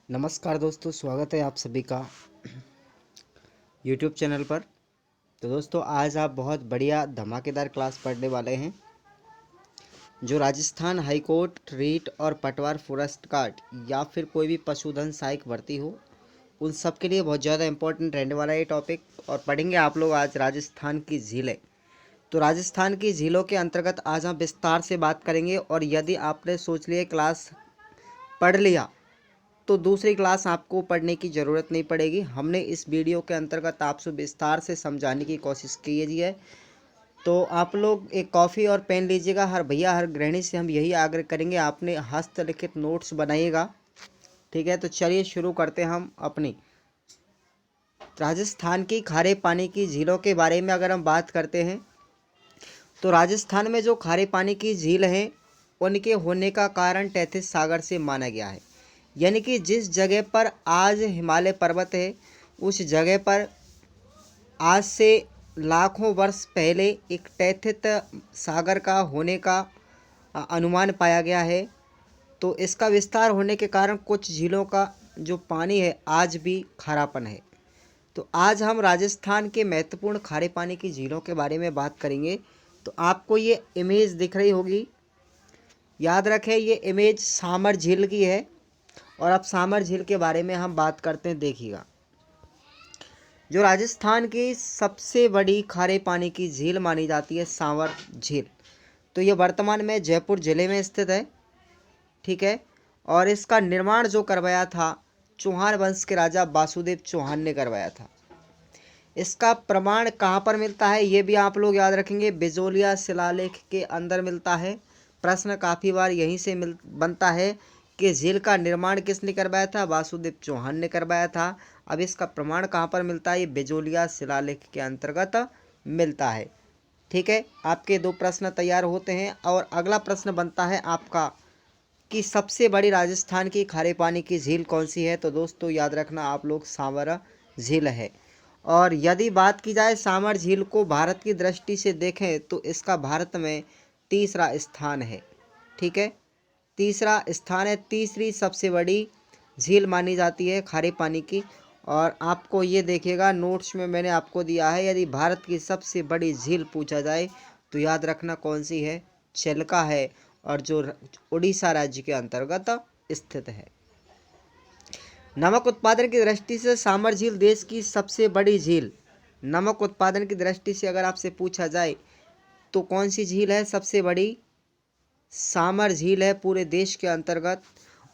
नमस्कार दोस्तों, स्वागत है आप सभी का YouTube चैनल पर। तो दोस्तों आज आप बहुत बढ़िया धमाकेदार क्लास पढ़ने वाले हैं जो राजस्थान हाई कोर्ट रीट और पटवार फॉरेस्ट गार्ड या फिर कोई भी पशुधन सहायक भर्ती हो उन सब के लिए बहुत ज़्यादा इंपॉर्टेंट रहने वाला है ये टॉपिक। और पढ़ेंगे आप लोग आज राजस्थान की झीलें। तो राजस्थान की झीलों के अंतर्गत आज हम विस्तार से बात करेंगे। और यदि आपने सोच लिए क्लास पढ़ लिया तो दूसरी क्लास आपको पढ़ने की ज़रूरत नहीं पड़ेगी। हमने इस वीडियो के अंतर्गत आपसे विस्तार से समझाने की कोशिश की है। तो आप लोग एक कॉफ़ी और पेन लीजिएगा। हर भैया हर गृहिणी से हम यही आग्रह करेंगे, आपने हस्तलिखित नोट्स बनाइएगा। ठीक है, तो चलिए शुरू करते हैं हम अपनी राजस्थान की खारे पानी की झीलों के बारे में। अगर हम बात करते हैं तो राजस्थान में जो खारे पानी की झील हैं उनके होने का कारण तैथिस सागर से माना गया है। यानी कि जिस जगह पर आज हिमालय पर्वत है उस जगह पर आज से लाखों वर्ष पहले एक तैथित सागर का होने का अनुमान पाया गया है। तो इसका विस्तार होने के कारण कुछ झीलों का जो पानी है आज भी खारापन है। तो आज हम राजस्थान के महत्वपूर्ण खारे पानी की झीलों के बारे में बात करेंगे। तो आपको ये इमेज दिख रही होगी, याद रखें ये इमेज सामर झील की है। और अब सामर झील के बारे में हम बात करते हैं। देखिएगा, जो राजस्थान की सबसे बड़ी खारे पानी की झील मानी जाती है सावर झील। तो ये वर्तमान में जयपुर ज़िले में स्थित है। ठीक है, और इसका निर्माण जो करवाया था चौहान वंश के राजा वासुदेव चौहान ने करवाया था। इसका प्रमाण कहाँ पर मिलता है ये भी आप लोग याद रखेंगे, बिजोलिया शिलालेख के अंदर मिलता है। प्रश्न काफ़ी बार यहीं से बनता है कि झील का निर्माण किसने करवाया था, वासुदेव चौहान ने करवाया था। अब इसका प्रमाण कहाँ पर मिलता है, ये बिजोलिया शिलालेख के अंतर्गत मिलता है। ठीक है, आपके दो प्रश्न तैयार होते हैं। और अगला प्रश्न बनता है आपका कि सबसे बड़ी राजस्थान की खारे पानी की झील कौन सी है। तो दोस्तों याद रखना आप लोग सावर झील है। और यदि बात की जाए सामर झील को भारत की दृष्टि से देखें तो इसका भारत में तीसरा स्थान है। ठीक है, तीसरा स्थान है, तीसरी सबसे बड़ी झील मानी जाती है खारे पानी की। और आपको ये देखिएगा नोट्स में मैंने आपको दिया है, यदि भारत की सबसे बड़ी झील पूछा जाए तो याद रखना कौन सी है, चिल्का है, और जो उड़ीसा राज्य के अंतर्गत स्थित है। नमक उत्पादन की दृष्टि से सामर झील देश की सबसे बड़ी झील। नमक उत्पादन की दृष्टि से अगर आपसे पूछा जाए तो कौन सी झील है सबसे बड़ी, सामर झील है पूरे देश के अंतर्गत।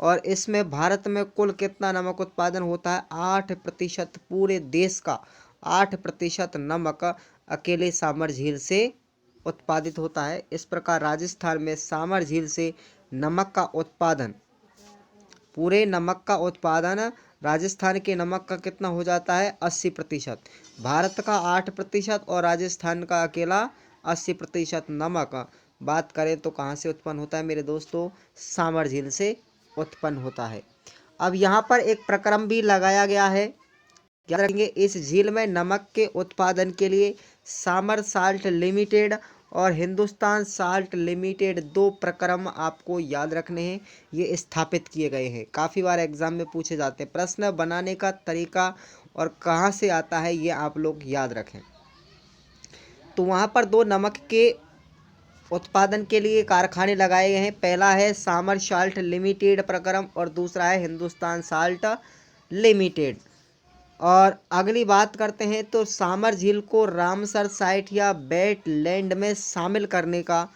और इसमें भारत में कुल कितना नमक उत्पादन होता है, 8%। पूरे देश का 8% नमक अकेले सामर झील से उत्पादित होता है। इस प्रकार राजस्थान में सामर झील से नमक का उत्पादन, पूरे नमक का उत्पादन राजस्थान के नमक का कितना हो जाता है, 80%। भारत का 8% और राजस्थान का अकेला 80% नमक बात करें तो कहाँ से उत्पन्न होता है मेरे दोस्तों, सामर झील से उत्पन्न होता है। अब यहाँ पर एक प्रक्रम भी लगाया गया है, याद रखेंगे। इस झील में नमक के उत्पादन के लिए सामर साल्ट लिमिटेड और हिंदुस्तान साल्ट लिमिटेड दो प्रक्रम आपको याद रखने हैं, ये स्थापित किए गए हैं। काफ़ी बार एग्जाम में पूछे जाते हैं। प्रश्न बनाने का तरीका और कहाँ से आता है ये आप लोग याद रखें। तो वहाँ पर दो नमक के उत्पादन के लिए कारखाने लगाए गए हैं। पहला है सामर साल्ट लिमिटेड प्रक्रम और दूसरा है हिंदुस्तान साल्ट लिमिटेड। और अगली बात करते हैं तो सामर झील को रामसर साइट या वेटलैंड में शामिल करने का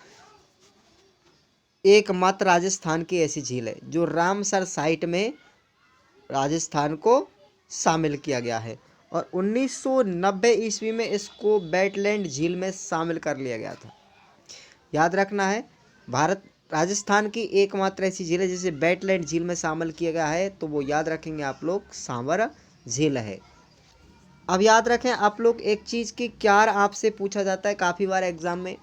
एकमात्र राजस्थान की ऐसी झील है जो रामसर साइट में राजस्थान को शामिल किया गया है। और 1990 ईस्वी में इसको वेटलैंड झील में शामिल कर लिया गया था। याद रखना है, भारत राजस्थान की एकमात्र ऐसी झील है जिसे वेटलैंड झील में शामिल किया गया है। तो वो याद रखेंगे आप लोग, सावर झील है। अब याद रखें आप लोग एक चीज़ की, क्यार आपसे पूछा जाता है काफ़ी बार एग्जाम में,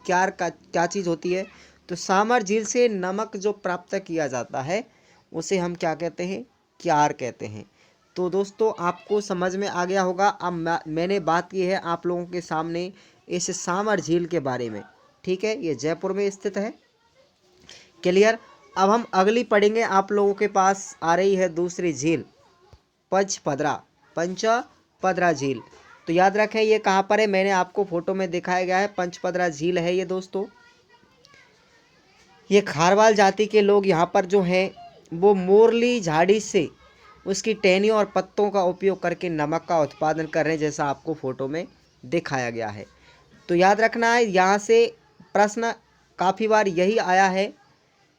क्यार का क्या चीज़ होती है। तो सामर झील से नमक जो प्राप्त किया जाता है उसे हम क्या कहते हैं, क्यार कहते हैं। तो दोस्तों आपको समझ में आ गया होगा। अब मैंने बात की है आप लोगों के सामने इस सामर झील के बारे में। ठीक है, ये जयपुर में स्थित है, क्लियर। अब हम अगली पढ़ेंगे। आप लोगों के पास आ रही है दूसरी झील पंचपदरा, पंचपदरा झील। तो याद रखें ये कहाँ पर है, मैंने आपको फोटो में दिखाया गया है, पंचपदरा झील है ये दोस्तों। ये खारवाल जाति के लोग यहाँ पर जो हैं वो मोरली झाड़ी से उसकी टहनियों और पत्तों का उपयोग करके नमक का उत्पादन कर रहे हैं, जैसा आपको फोटो में दिखाया गया है। तो याद रखना है, यहाँ से प्रश्न काफ़ी बार यही आया है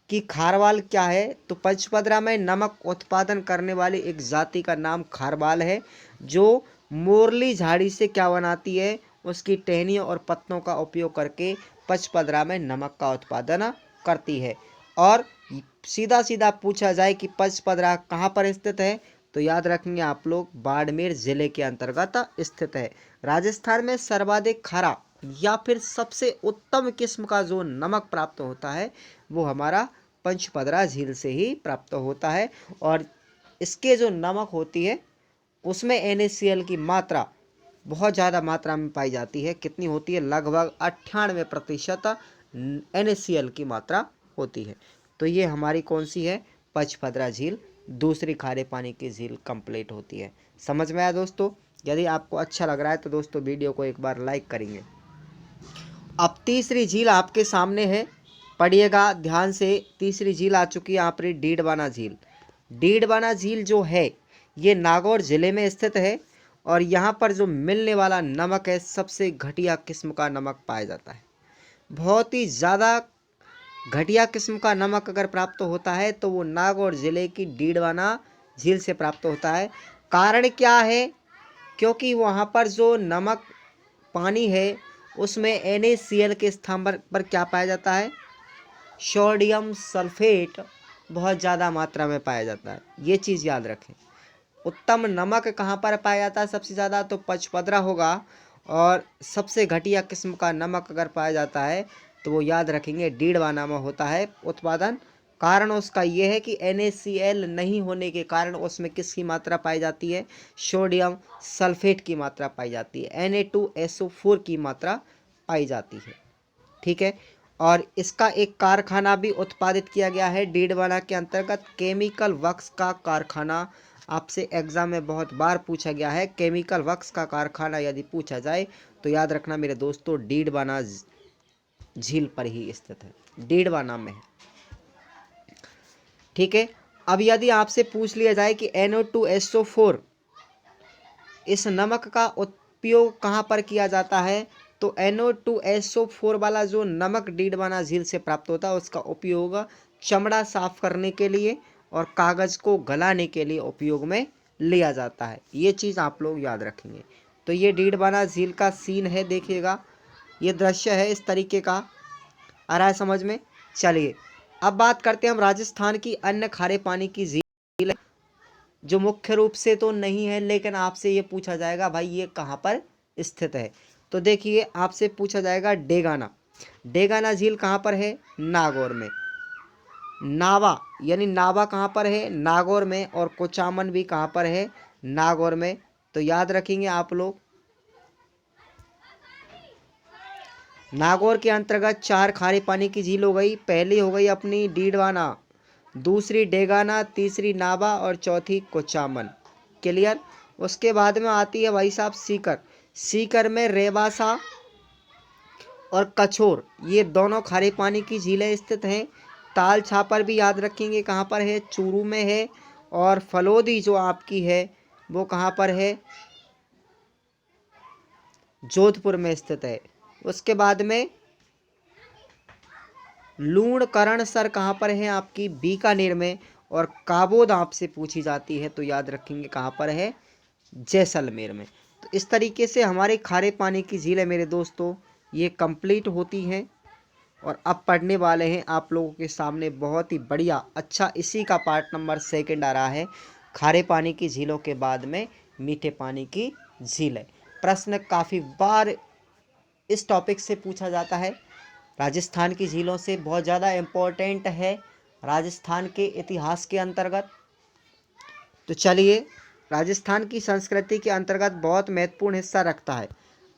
कि खारवाल क्या है। तो पंचपदरा में नमक उत्पादन करने वाली एक जाति का नाम खारवाल है, जो मोरली झाड़ी से क्या बनाती है, उसकी टहनियों और पत्तों का उपयोग करके पंचपदरा में नमक का उत्पादन करती है। और सीधा सीधा पूछा जाए कि पंचपदरा कहाँ पर स्थित है, तो याद रखेंगे आप लोग बाड़मेर जिले के अंतर्गत स्थित है। राजस्थान में सर्वाधिक खारा या फिर सबसे उत्तम किस्म का जो नमक प्राप्त होता है वो हमारा पंचपदरा झील से ही प्राप्त होता है। और इसके जो नमक होती है उसमें NaCl की मात्रा बहुत ज़्यादा मात्रा में पाई जाती है। कितनी होती है, लगभग 98% NaCl की मात्रा होती है। तो ये हमारी कौन सी है, पंचपदरा झील, दूसरी खारे पानी की झील कंप्लीट होती है। समझ में आया दोस्तों? यदि आपको अच्छा लग रहा है तो दोस्तों वीडियो को एक बार लाइक करेंगे। अब तीसरी झील आपके सामने है, पढ़िएगा ध्यान से। तीसरी झील आ चुकी है यहाँ पर, डीडवाना झील। डीडवाना झील जो है ये नागौर जिले में स्थित है। और यहाँ पर जो मिलने वाला नमक है सबसे घटिया किस्म का नमक पाया जाता है। बहुत ही ज़्यादा घटिया किस्म का नमक अगर प्राप्त होता है तो वो नागौर जिले की डीडवाना झील से प्राप्त होता है। कारण क्या है, क्योंकि वहाँ पर जो नमक पानी है उसमें NaCl के स्थान पर क्या पाया जाता है, सोडियम सल्फेट बहुत ज़्यादा मात्रा में पाया जाता है। ये चीज़ याद रखें। उत्तम नमक कहाँ पर पाया जाता है सबसे ज़्यादा, तो पंचपदरा होगा। और सबसे घटिया किस्म का नमक अगर पाया जाता है तो वो याद रखेंगे डीडवाना में होता है उत्पादन। कारण उसका ये है कि NaCl नहीं होने के कारण उसमें किसकी मात्रा पाई जाती है, सोडियम सल्फेट की मात्रा पाई जाती है, Na2SO4 की मात्रा पाई जाती है। ठीक है। और इसका एक कारखाना भी उत्पादित किया गया है डीडवाना के अंतर्गत, केमिकल वक्स का कारखाना। आपसे एग्जाम में बहुत बार पूछा गया है, केमिकल वक्स का कारखाना यदि पूछा जाए तो याद रखना मेरे दोस्तों डीडवाना झील पर ही स्थित है, डीडवाना में है। ठीक है। अब यदि आपसे पूछ लिया जाए कि NO2SO4 इस नमक का उपयोग कहाँ पर किया जाता है, तो NO2SO4 वाला जो नमक डीडवाना झील से प्राप्त होता है उसका उपयोग चमड़ा साफ करने के लिए और कागज़ को गलाने के लिए उपयोग में लिया जाता है। ये चीज़ आप लोग याद रखेंगे। तो ये डीडवाना झील का सीन है, देखिएगा ये दृश्य है इस तरीके का। आ रहा है समझ में? चलिए अब बात करते हैं हम राजस्थान की अन्य खारे पानी की झील, जो मुख्य रूप से तो नहीं है लेकिन आपसे ये पूछा जाएगा भाई ये कहाँ पर स्थित है। तो देखिए आपसे पूछा जाएगा डेगाना। डेगाना झील कहाँ पर है, नागौर में। नावा यानी नावा कहाँ पर है, नागौर में। और कोचामन भी कहाँ पर है, नागौर में। तो याद रखेंगे आप लोग, नागौर के अंतर्गत 4 खारे पानी की झील हो गई। पहली हो गई अपनी डीडवाना, दूसरी डेगाना, तीसरी नावा और चौथी कोचामन। क्लियर? उसके बाद में आती है भाई साहब सीकर। सीकर में रेवासा और कछोर, ये दोनों खारे पानी की झीलें स्थित हैं। ताल छापर भी याद रखेंगे कहाँ पर है, चूरू में है। और फलोदी जो आपकी है वो कहाँ पर है, जोधपुर में स्थित है। उसके बाद में लूणकरणसर कहाँ पर है आपकी, बीकानेर में। और काबोद आपसे पूछी जाती है तो याद रखेंगे कहाँ पर है, जैसलमेर में। तो इस तरीके से हमारे खारे पानी की झीलें मेरे दोस्तों ये कंप्लीट होती हैं। और अब पढ़ने वाले हैं आप लोगों के सामने बहुत ही बढ़िया अच्छा, इसी का पार्ट नंबर 2 आ रहा है, खारे पानी की झीलों के बाद में मीठे पानी की झीलें। प्रश्न काफ़ी बार इस टॉपिक से पूछा जाता है, राजस्थान की झीलों से, बहुत ज़्यादा इम्पोर्टेंट है राजस्थान के इतिहास के अंतर्गत। तो चलिए, राजस्थान की संस्कृति के अंतर्गत बहुत महत्वपूर्ण हिस्सा रखता है।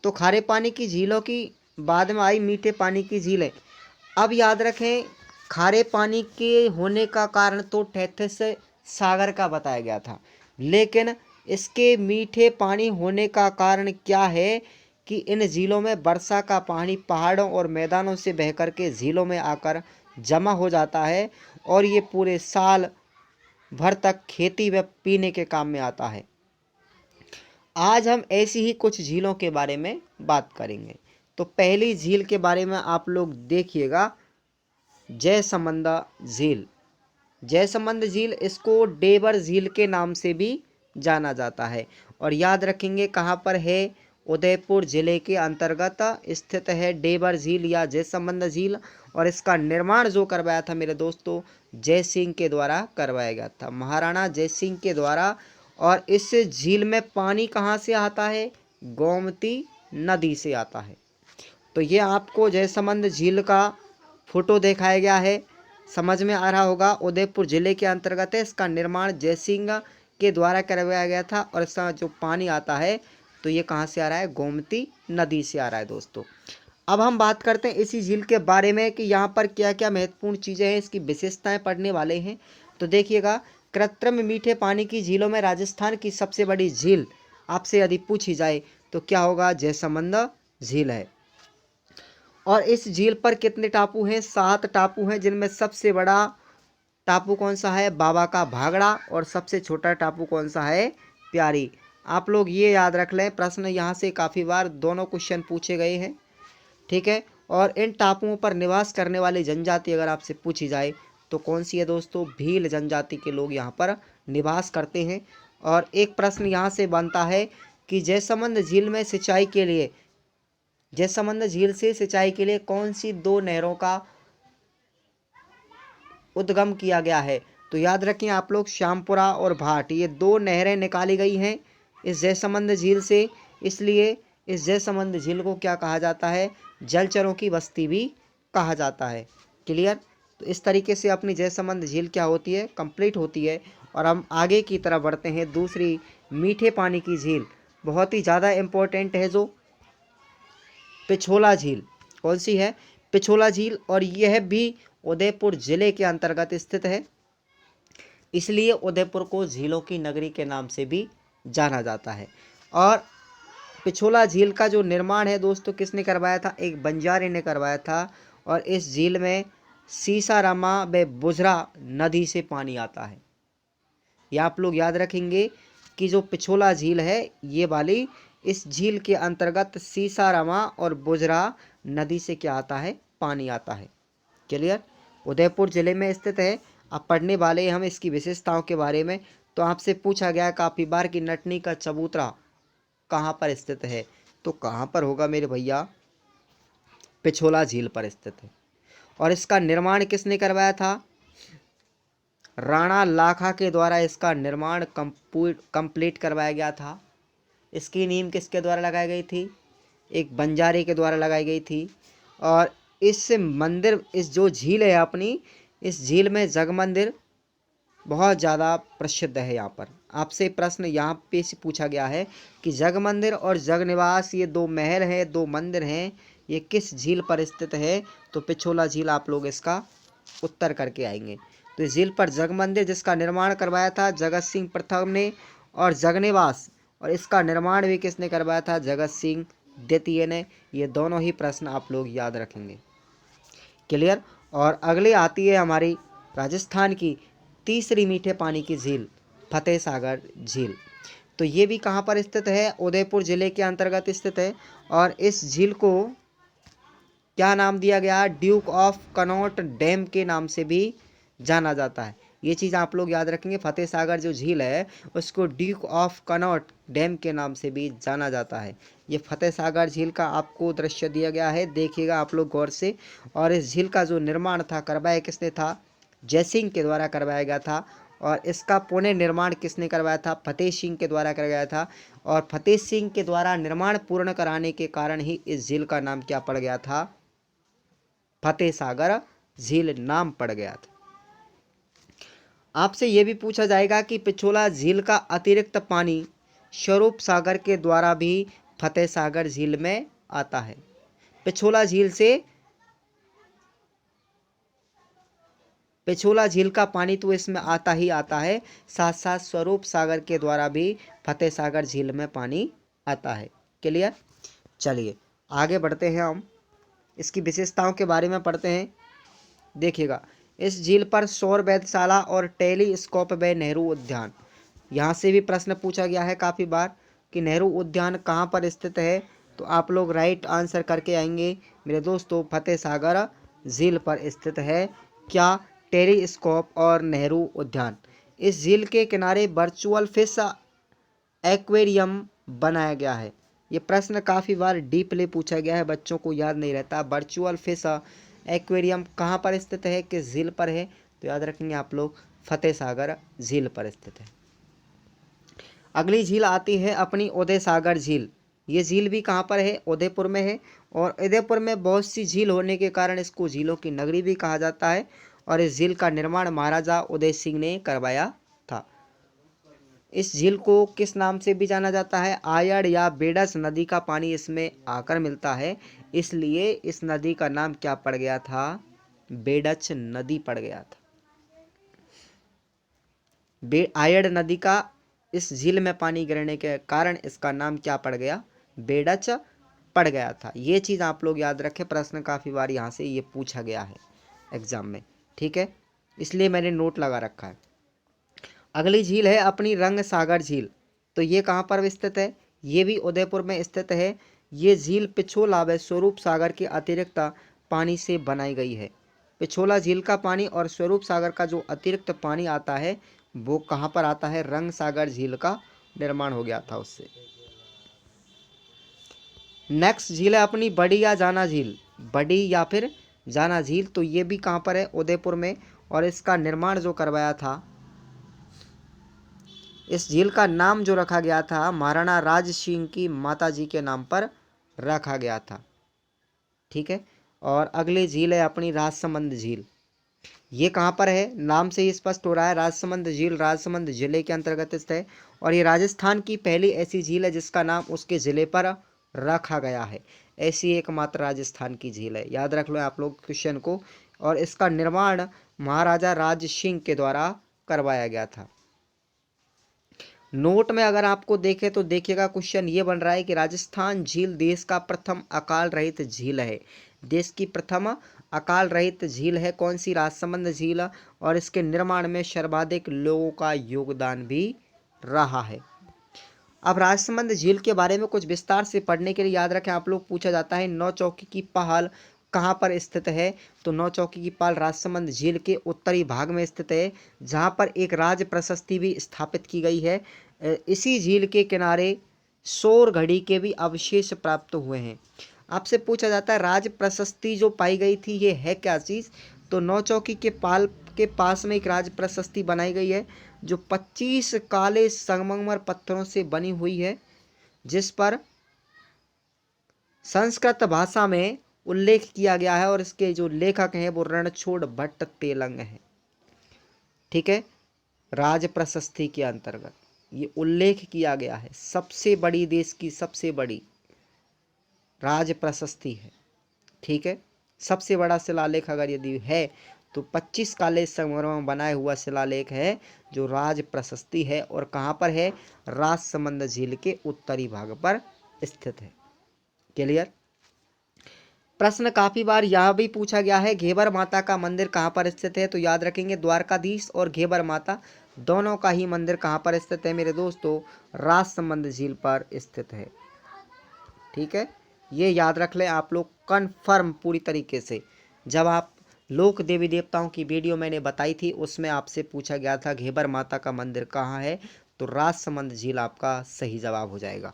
तो खारे पानी की झीलों की बाद में आई मीठे पानी की झीलें। अब याद रखें खारे पानी के होने का कारण तो टेथिस सागर का बताया गया था, लेकिन इसके मीठे पानी होने का कारण क्या है कि इन झीलों में वर्षा का पानी पहाड़ों और मैदानों से बह कर के झीलों में आकर जमा हो जाता है और ये पूरे साल भर तक खेती व पीने के काम में आता है। आज हम ऐसी ही कुछ झीलों के बारे में बात करेंगे। तो पहली झील के बारे में आप लोग देखिएगा, जयसमंद झील। जयसमंद झील, इसको डेबर झील के नाम से भी जाना जाता है और याद रखेंगे कहाँ पर है, उदयपुर जिले के अंतर्गत स्थित है डेबर झील या जयसमंद झील। और इसका निर्माण जो करवाया था मेरे दोस्तों, जय सिंह के द्वारा करवाया गया था, महाराणा जय सिंह के द्वारा। और इस झील में पानी कहाँ से आता है, गोमती नदी से आता है। तो ये आपको जयसमंद झील का फोटो दिखाया गया है, समझ में आ रहा होगा। उदयपुर जिले के अंतर्गत है, इसका निर्माण जय सिंह के द्वारा करवाया गया था और इसका जो पानी आता है तो ये कहाँ से आ रहा है, गोमती नदी से आ रहा है दोस्तों। अब हम बात करते हैं इसी झील के बारे में कि यहाँ पर क्या क्या महत्वपूर्ण चीज़ें हैं, इसकी विशेषताएं पढ़ने वाले हैं। तो देखिएगा, कृत्रिम मीठे पानी की झीलों में राजस्थान की सबसे बड़ी झील आपसे यदि पूछी जाए तो क्या होगा, जयसमंद झील है। और इस झील पर कितने टापू हैं, 7 टापू हैं, जिनमें सबसे बड़ा टापू कौन सा है, बाबा का भागड़ा। और सबसे छोटा टापू कौन सा है, प्यारी। आप लोग ये याद रख लें, प्रश्न यहाँ से काफ़ी बार दोनों क्वेश्चन पूछे गए हैं, ठीक है। और इन टापुओं पर निवास करने वाली जनजाति अगर आपसे पूछी जाए तो कौन सी है दोस्तों, भील जनजाति के लोग यहाँ पर निवास करते हैं। और एक प्रश्न यहाँ से बनता है कि जयसमंद झील में सिंचाई के लिए, जयसमंद झील से सिंचाई के लिए कौन सी 2 नहरों का उद्गम किया गया है। तो याद रखें आप लोग, श्यामपुरा और भाट, ये 2 नहरें निकाली गई हैं इस जयसमंद झील से। इसलिए इस जयसमंद झील को क्या कहा जाता है, जलचरों की बस्ती भी कहा जाता है। क्लियर। तो इस तरीके से अपनी जयसमंद झील क्या होती है, कंप्लीट होती है। और हम आगे की तरफ बढ़ते हैं। दूसरी मीठे पानी की झील बहुत ही ज़्यादा इम्पोर्टेंट है, जो पिछोला झील। कौन सी है, पिछोला झील। और यह भी उदयपुर जिले के अंतर्गत स्थित है, इसलिए उदयपुर को झीलों की नगरी के नाम से भी जाना जाता है। और पिछोला झील का जो निर्माण है दोस्तों, किसने करवाया था, एक बंजारे ने करवाया था। और इस झील में सीसारामा व बुझरा नदी से पानी आता है। ये आप लोग याद रखेंगे कि जो पिछोला झील है ये वाली, इस झील के अंतर्गत सीसारामा और बुझरा नदी से क्या आता है, पानी आता है। क्लियर। उदयपुर जिले में स्थित है। अब पढ़ने वाले हम इसकी विशेषताओं के बारे में। तो आपसे पूछा गया काफ़ी बार कि नटनी का चबूतरा कहाँ पर स्थित है, तो कहाँ पर होगा मेरे भैया, पिछोला झील पर स्थित है। और इसका निर्माण किसने करवाया था, राणा लाखा के द्वारा इसका निर्माण कंप्लीट करवाया गया था। इसकी नींव किसके द्वारा लगाई गई थी, एक बंजारे के द्वारा लगाई गई थी। और इस मंदिर, इस जो झील है अपनी, इस झील में जग मंदिर बहुत ज़्यादा प्रसिद्ध है। यहाँ पर आपसे प्रश्न यहाँ पे से पूछा गया है कि जग मंदिर और जग निवास, ये 2 महल हैं, 2 मंदिर हैं, ये किस झील पर स्थित है। तो पिछोला झील आप लोग इसका उत्तर करके आएंगे। तो इस झील पर जग मंदिर, जिसका निर्माण करवाया था जगत सिंह प्रथम ने, और जग निवास, और इसका निर्माण भी किसने करवाया था, जगत सिंह द्वितीय ने। ये दोनों ही प्रश्न आप लोग याद रखेंगे। क्लियर। और अगली आती है हमारी राजस्थान की तीसरी मीठे पानी की झील, फतेह सागर झील। तो ये भी कहाँ पर स्थित है, उदयपुर जिले के अंतर्गत स्थित है। और इस झील को क्या नाम दिया गया, ड्यूक ऑफ कनॉट डैम के नाम से भी जाना जाता है। ये चीज़ आप लोग याद रखेंगे, फतेह सागर जो झील है उसको ड्यूक ऑफ कनॉट डैम के नाम से भी जाना जाता है। ये फतेह सागर झील का आपको दृश्य दिया गया है, देखिएगा आप लोग गौर से। और इस झील का जो निर्माण था, करवाया किसने था, जय सिंह के द्वारा करवाया गया था। और इसका पुनः निर्माण किसने करवाया था, फतेह सिंह के द्वारा करवाया था। और फतेह सिंह के द्वारा निर्माण पूर्ण कराने के कारण ही इस झील का नाम क्या पड़ गया था, फतेह सागर झील नाम पड़ गया था। आपसे ये भी पूछा जाएगा कि पिछोला झील का अतिरिक्त पानी स्वरूप सागर के द्वारा भी फतेह सागर झील में आता है। पिछोला झील से पिछोला झील का पानी तो इसमें आता ही आता है, साथ साथ स्वरूप सागर के द्वारा भी फतेह सागर झील में पानी आता है। क्लियर। चलिए आगे बढ़ते हैं, हम इसकी विशेषताओं के बारे में पढ़ते हैं। देखिएगा, इस झील पर सौर वेधशाला और टेलीस्कोप व नेहरू उद्यान, यहाँ से भी प्रश्न पूछा गया है काफ़ी बार कि नेहरू उद्यान कहाँ पर स्थित है, तो आप लोग राइट आंसर करके आएंगे मेरे दोस्तों, फतेह सागर झील पर स्थित है। क्या? टेलीस्कोप और नेहरू उद्यान। इस झील के किनारे वर्चुअल फिश एक्वेरियम बनाया गया है। ये प्रश्न काफ़ी बार डीपली पूछा गया है, बच्चों को याद नहीं रहता। वर्चुअल फिश एक्वेरियम कहाँ पर स्थित है, किस झील पर है, तो याद रखेंगे आप लोग, फतेह सागर झील पर स्थित है। अगली झील आती है अपनी उदय सागर झील। ये झील भी कहाँ पर है, उदयपुर में है। और उदयपुर में बहुत सी झील होने के कारण इसको झीलों की नगरी भी कहा जाता है। और इस झील का निर्माण महाराजा उदय सिंह ने करवाया था। इस झील को किस नाम से भी जाना जाता है, आयड़ या बेडस नदी का पानी इसमें आकर मिलता है, इसलिए इस नदी का नाम क्या पड़ गया था, बेडच नदी पड़ गया था। आयड़ नदी का इस झील में पानी गिरने के कारण इसका नाम क्या पड़ गया, बेडच पड़ गया था। ये चीज़ आप लोग याद रखें, प्रश्न काफ़ी बार यहाँ से ये पूछा गया है एग्जाम में, ठीक है, इसलिए मैंने नोट लगा रखा है। अगली झील है अपनी रंग सागर झील। तो ये कहाँ पर स्थित है, ये भी उदयपुर में स्थित है। ये झील पिछोला व स्वरूप सागर के अतिरिक्त पानी से बनाई गई है। पिछोला झील का पानी और स्वरूप सागर का जो अतिरिक्त पानी आता है वो कहाँ पर आता है, रंग सागर झील का निर्माण हो गया था उससे। नेक्स्ट झील है अपनी बड़ी या जाना झील। बड़ी या फिर जाना झील, तो ये भी कहाँ पर है, उदयपुर में। और इसका निर्माण जो करवाया था, इस झील का नाम जो रखा गया था महाराणा राज सिंह की माता जी के नाम पर रखा गया था, ठीक है। और अगली झील है अपनी राजसमंद झील। ये कहाँ पर है, नाम से ही स्पष्ट हो रहा है, राजसमंद झील राजसमंद जिले के अंतर्गत स्थित है। और ये राजस्थान की पहली ऐसी झील है जिसका नाम उसके ज़िले पर रखा गया है। ऐसी एकमात्र राजस्थान की झील है, याद रख लो आप लोग क्वेश्चन को। और इसका निर्माण महाराजा राज सिंह के द्वारा करवाया गया था। नोट में अगर आपको देखें तो देखिएगा, क्वेश्चन ये बन रहा है कि राजस्थान झील देश का प्रथम अकाल रहित झील है। देश की प्रथम अकाल रहित झील है कौन सी, राजसमंद झील। और इसके निर्माण में सर्वाधिक लोगों का योगदान भी रहा है। अब राजसमंद झील के बारे में कुछ विस्तार से पढ़ने के लिए याद रखें आप लोग, पूछा जाता है नौचौकी की पहाल कहाँ पर स्थित है, तो नौचौकी की पाल राजसमंद झील के उत्तरी भाग में स्थित है, जहाँ पर एक राज प्रशस्ति भी स्थापित की गई है। इसी झील के किनारे सौर घड़ी के भी अवशेष प्राप्त हुए हैं। आपसे पूछा जाता है राज प्रशस्ति जो पाई गई थी ये है क्या चीज़, तो नौचौकी के पाल के पास में एक राज प्रशस्ति बनाई गई है जो 25 काले संगमरमर पत्थरों से बनी हुई है, जिस पर संस्कृत भाषा में उल्लेख किया गया है। और इसके जो लेखक हैं वो रणछोड़ भट्ट तेलंग हैं, ठीक है। राज प्रशस्ति के अंतर्गत ये उल्लेख किया गया है, सबसे बड़ी देश की सबसे बड़ी राज प्रशस्ति है, ठीक है। सबसे बड़ा शिलालेख अगर यदि है तो 25 काले संगमरमर में बनाया हुआ शिलालेख है जो राज प्रशस्ति है। और कहाँ पर है, राजसमंद झील के उत्तरी भाग पर स्थित है। क्लियर। प्रश्न काफी बार यह भी पूछा गया है घेबर माता का मंदिर कहाँ पर स्थित है, तो याद रखेंगे द्वारकाधीश और घेबर माता दोनों का ही मंदिर कहाँ पर स्थित है मेरे दोस्तों, राजसमंद झील पर स्थित है, ठीक है। ये याद रख लें आप लोग कन्फर्म पूरी तरीके से। जब आप लोक देवी देवताओं की वीडियो मैंने बताई थी उसमें आपसे पूछा गया था घेबर माता का मंदिर कहाँ है, तो राजसमंद झील आपका सही जवाब हो जाएगा।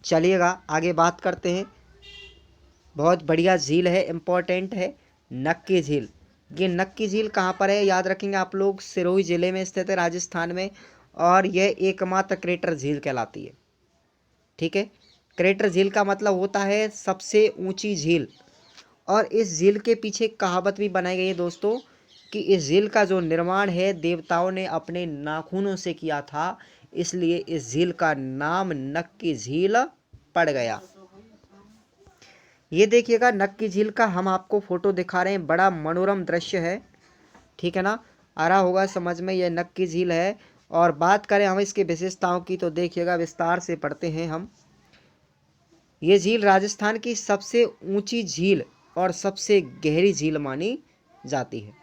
चलिएगा आगे बात करते हैं। बहुत बढ़िया झील है, इम्पोर्टेंट है, नक्की झील। ये नक्की झील कहाँ पर है, याद रखेंगे आप लोग, सिरोही जिले में स्थित है राजस्थान में। और यह एकमात्र क्रेटर झील कहलाती है, ठीक है। क्रेटर झील का मतलब होता है सबसे ऊंची झील। और इस झील के पीछे कहावत भी बनाई गई है दोस्तों कि इस झील का जो निर्माण है देवताओं ने अपने नाखूनों से किया था, इसलिए इस झील का नाम नक्की झील पड़ गया। ये देखिएगा नक्की झील का हम आपको फोटो दिखा रहे हैं, बड़ा मनोरम दृश्य है, ठीक है ना, आ रहा होगा समझ में, यह नक्की झील है। और बात करें हम इसकी विशेषताओं की तो देखिएगा, विस्तार से पढ़ते हैं हम। ये झील राजस्थान की सबसे ऊंची झील और सबसे गहरी झील मानी जाती है।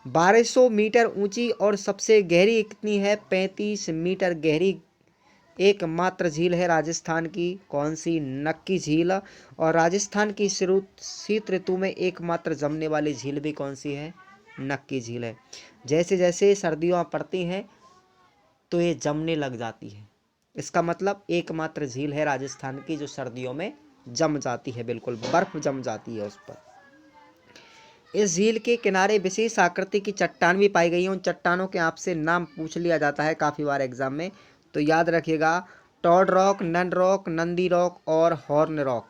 1200 मीटर ऊंची और सबसे गहरी कितनी है, 35 मीटर गहरी एकमात्र झील है राजस्थान की। कौन सी, नक्की झील। और राजस्थान की शीत ऋतु में एकमात्र जमने वाली झील भी कौन सी है, नक्की झील है। जैसे जैसे सर्दियाँ पड़ती हैं तो ये जमने लग जाती है। इसका मतलब एकमात्र झील है राजस्थान की जो सर्दियों में जम जाती है, बिल्कुल बर्फ जम जाती है उस पर। इस झील के किनारे विशेष आकृति की चट्टान भी पाई गई है। उन चट्टानों के आपसे नाम पूछ लिया जाता है काफ़ी बार एग्जाम में, तो याद रखिएगा, Toad Rock, Nun Rock, Nandi Rock और हॉर्न रॉक।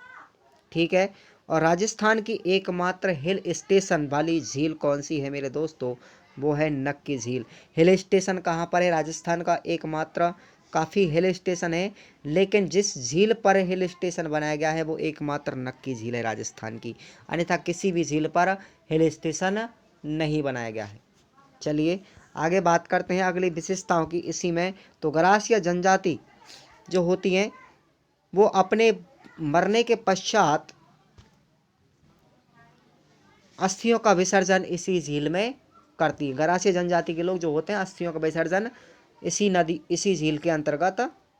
ठीक है। और राजस्थान की एकमात्र हिल स्टेशन वाली झील कौन सी है मेरे दोस्तों, वो है नक्की झील। हिल स्टेशन कहाँ पर है राजस्थान का, एकमात्र, काफ़ी हिल स्टेशन है, लेकिन जिस झील पर हिल स्टेशन बनाया गया है वो एकमात्र नक्की झील है राजस्थान की, अन्यथा किसी भी झील पर हिल स्टेशन नहीं बनाया गया है। चलिए आगे बात करते हैं अगली विशेषताओं की इसी में। तो गरासिया जनजाति जो होती हैं वो अपने मरने के पश्चात अस्थियों का विसर्जन इसी झील में करती है। गरासिया जनजाति के लोग जो होते हैं अस्थियों का विसर्जन इसी झील के अंतर्गत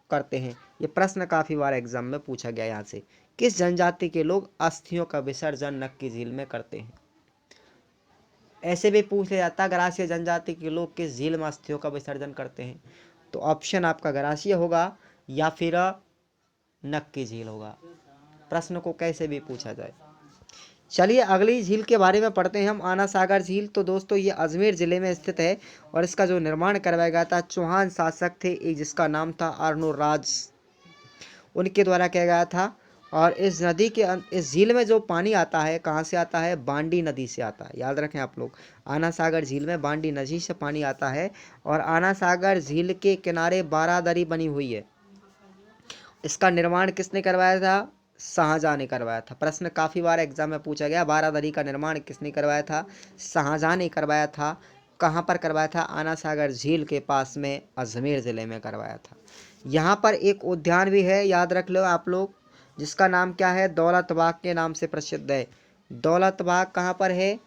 करते हैं। ये प्रश्न काफ़ी बार एग्जाम में पूछा गया यहाँ से, किस जनजाति के लोग अस्थियों का विसर्जन नक्की झील में करते हैं। ऐसे भी पूछ लिया जाता है गरासिया जनजाति के लोग किस झील में अस्थियों का विसर्जन करते हैं, तो ऑप्शन आपका गरासिया होगा या फिर नक्की झील होगा। प्रश्न को कैसे भी पूछा जाए। चलिए अगली झील के बारे में पढ़ते हैं हम, आना सागर झील। तो दोस्तों ये अजमेर ज़िले में स्थित है और इसका जो निर्माण करवाया गया था चौहान शासक थे एक, जिसका नाम था अर्नोराज, उनके द्वारा किया गया था। और इस नदी के इस झील में जो पानी आता है कहाँ से आता है, बांडी नदी से आता है। याद रखें आप लोग, आना सागर झील में बांडी नदी से पानी आता है। और आना सागर झील के किनारे बारादरी बनी हुई है। इसका निर्माण किसने करवाया था, शाहजहां ने करवाया था। प्रश्न काफ़ी बार एग्जाम में पूछा गया, बारादरी का निर्माण किसने करवाया था, शाहजहां ने करवाया था। कहाँ पर करवाया था, आना सागर झील के पास में अजमेर ज़िले में करवाया था। यहाँ पर एक उद्यान भी है, याद रख लो आप लोग, जिसका नाम क्या है, दौलत बाग के नाम से प्रसिद्ध है। दौलत बाग कहाँ पर है,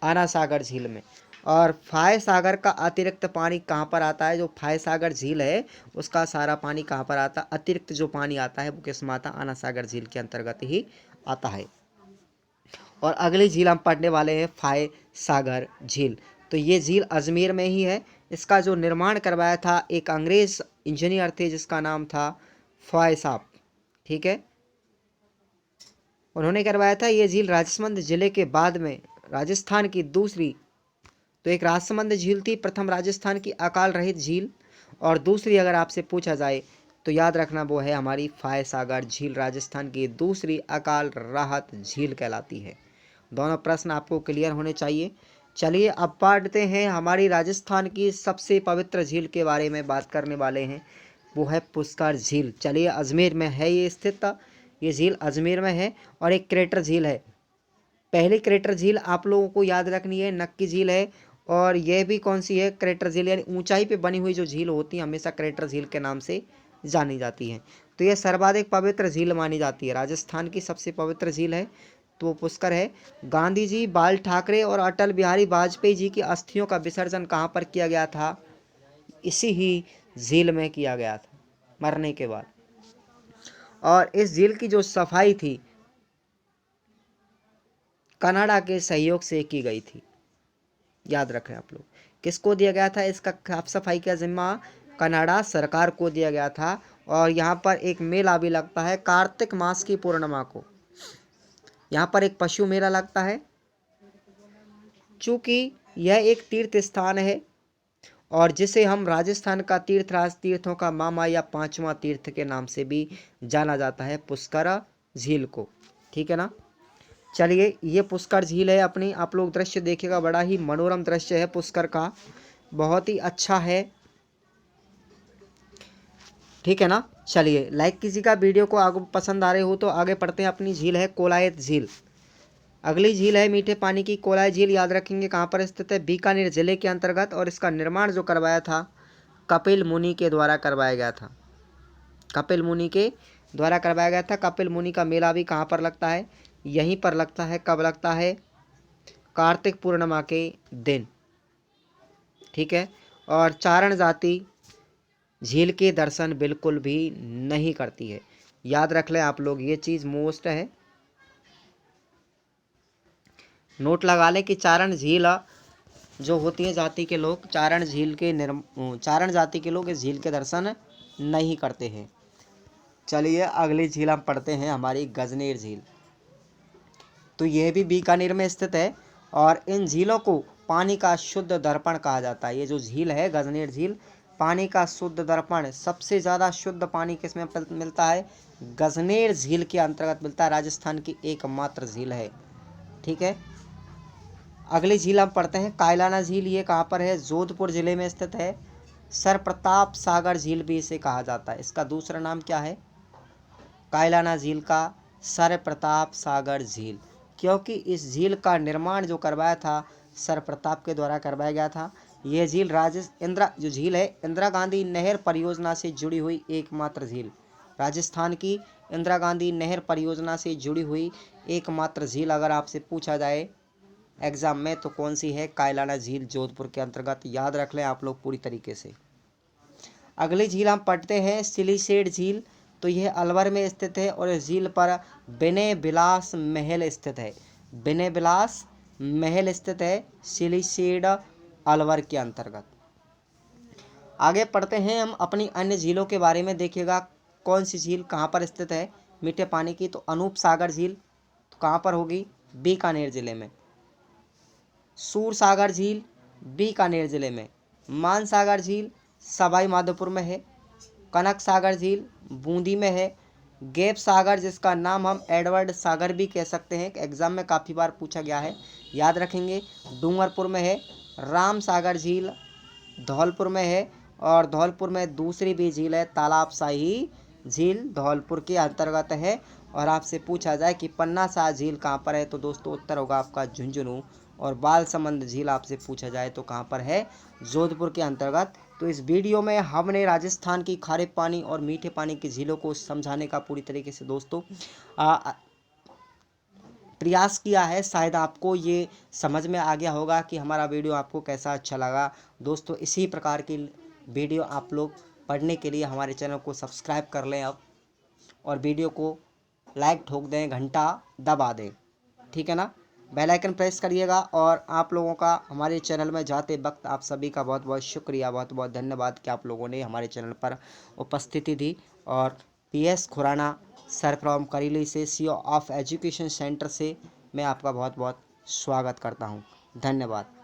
आना सागर झील में। और फाय सागर का अतिरिक्त पानी कहाँ पर आता है, जो फाय सागर झील है उसका सारा पानी कहाँ पर आता है, अतिरिक्त जो पानी आता है वो किस में आता है, आना सागर झील के अंतर्गत ही आता है। और अगली झील हम पढ़ने वाले हैं फाय सागर झील। तो ये झील अजमेर में ही है। इसका जो निर्माण करवाया था एक अंग्रेज इंजीनियर थे जिसका नाम था फाय साहब। ठीक है, उन्होंने करवाया था। ये झील राजसमंद जिले के बाद में राजस्थान की दूसरी, तो एक राजसमंद झील थी प्रथम राजस्थान की अकाल रहित झील, और दूसरी अगर आपसे पूछा जाए तो याद रखना वो है हमारी फाय सागर झील, राजस्थान की दूसरी अकाल राहत झील कहलाती है। दोनों प्रश्न आपको क्लियर होने चाहिए। चलिए अब पढ़ते हैं हमारी राजस्थान की सबसे पवित्र झील के बारे में बात करने वाले हैं, वो है पुष्कर झील। चलिए अजमेर में है ये स्थित, ये झील अजमेर में है और एक क्रेटर झील है। पहली क्रेटर झील आप लोगों को याद रखनी है, नक्की झील है। और यह भी कौन सी है, क्रेटर झील, यानी ऊंचाई पे बनी हुई जो झील होती है हमेशा क्रेटर झील के नाम से जानी जाती है। तो यह सर्वाधिक पवित्र झील मानी जाती है, राजस्थान की सबसे पवित्र झील है तो वो पुष्कर है। गांधी जी, बाल ठाकरे और अटल बिहारी वाजपेयी जी की अस्थियों का विसर्जन कहाँ पर किया गया था, इसी ही झील में किया गया था मरने के बाद। और इस झील की जो सफाई थी कनाडा के सहयोग से की गई थी। याद रखें आप लोग, किसको दिया गया था इसका साफ सफाई का जिम्मा, कनाडा सरकार को दिया गया था। और यहाँ पर एक मेला भी लगता है कार्तिक मास की पूर्णिमा को, यहाँ पर एक पशु मेला लगता है। चूँकि यह एक तीर्थ स्थान है और जिसे हम राजस्थान का तीर्थराज, तीर्थों का मामा या पांचवा तीर्थ के नाम से भी जाना जाता है पुष्कर झील को। ठीक है ना। चलिए ये पुष्कर झील है अपनी, आप लोग दृश्य देखिएगा, बड़ा ही मनोरम दृश्य है पुष्कर का, बहुत ही अच्छा है। ठीक है ना। चलिए लाइक कीजिएगा वीडियो को, आगे पसंद आ रहे हो तो। आगे पढ़ते हैं, अपनी झील है कोलायत झील। अगली झील है मीठे पानी की कोलाई झील। याद रखेंगे कहाँ पर स्थित है, बीकानेर जिले के अंतर्गत, और इसका निर्माण जो करवाया था कपिल मुनि के द्वारा करवाया गया था। कपिल मुनि के द्वारा करवाया गया था। कपिल मुनि का मेला भी कहाँ पर लगता है, यहीं पर लगता है। कब लगता है, कार्तिक पूर्णिमा के दिन, ठीक है। और चारण जाति झील के दर्शन बिल्कुल भी नहीं करती है। याद रख लें आप लोग, ये चीज़ मोस्ट है, नोट लगा लें कि चारण झील जो होती है जाति के लोग, चारण जाति के लोग इस झील के दर्शन नहीं करते हैं। चलिए अगली झील हम पढ़ते हैं, हमारी गजनेर झील। तो यह भी बीकानेर में स्थित है और इन झीलों को पानी का शुद्ध दर्पण कहा जाता है। ये जो झील है गजनेर झील, पानी का शुद्ध दर्पण, सबसे ज़्यादा शुद्ध पानी किसमें मिलता है, गजनेर झील के अंतर्गत मिलता है। राजस्थान की एकमात्र झील है, ठीक है। अगली झील हम पढ़ते हैं कायलाना झील। ये कहाँ पर है, जोधपुर जिले में स्थित है। सर प्रताप सागर झील भी इसे कहा जाता है। इसका दूसरा नाम क्या है, कायलाना झील का सर प्रताप सागर झील, क्योंकि इस झील का निर्माण जो करवाया था सर प्रताप के द्वारा करवाया गया था। यह झील जो झील है इंदिरा गांधी नहर परियोजना से जुड़ी हुई एकमात्र झील, राजस्थान की इंदिरा गांधी नहर परियोजना से जुड़ी हुई एकमात्र झील अगर आपसे पूछा जाए एग्जाम में तो कौन सी है, कायलाना झील, जोधपुर के अंतर्गत। याद रख लें आप लोग पूरी तरीके से। अगली झील हम पढ़ते हैं सिलीसेड झील। तो यह अलवर में स्थित है और इस झील पर विनय विलास महल स्थित है। विनय विलास महल स्थित है सिलीसेड अलवर के अंतर्गत। आगे पढ़ते हैं हम अपनी अन्य झीलों के बारे में। देखिएगा कौन सी झील कहाँ पर स्थित है मीठे पानी की, तो अनूप सागर झील तो कहाँ पर होगी, बीकानेर जिले में। सूर सागर झील बीकानेर जिले में। मान सागर झील सवाई माधोपुर में है। कनक सागर झील बूंदी में है। गैप सागर जिसका नाम हम एडवर्ड सागर भी कह सकते हैं, एग्जाम में काफ़ी बार पूछा गया है, याद रखेंगे, डूंगरपुर में है। राम सागर झील धौलपुर में है और धौलपुर में दूसरी भी झील है तालाब शाही झील, धौलपुर के अंतर्गत है। और आपसे पूछा जाए कि पन्ना शाह झील कहाँ पर है तो दोस्तों उत्तर होगा आपका झुंझुनू। और बालसमंद झील आपसे पूछा जाए तो कहाँ पर है, जोधपुर के अंतर्गत। तो इस वीडियो में हमने राजस्थान की खारे पानी और मीठे पानी की झीलों को समझाने का पूरी तरीके से दोस्तों प्रयास किया है। शायद आपको ये समझ में आ गया होगा कि हमारा वीडियो आपको कैसा अच्छा लगा। दोस्तों इसी प्रकार की वीडियो आप लोग पढ़ने के लिए हमारे चैनल को सब्सक्राइब कर लें अब, और वीडियो को लाइक ठोक दें, घंटा दबा दें, ठीक है ना, बेल आइकन प्रेस करिएगा। और आप लोगों का हमारे चैनल में जाते वक्त आप सभी का बहुत बहुत शुक्रिया, बहुत बहुत धन्यवाद कि आप लोगों ने हमारे चैनल पर उपस्थिति दी। और PS खुराना सर फ्रॉम करीली से CO ऑफ एजुकेशन सेंटर से मैं आपका बहुत बहुत स्वागत करता हूँ। धन्यवाद।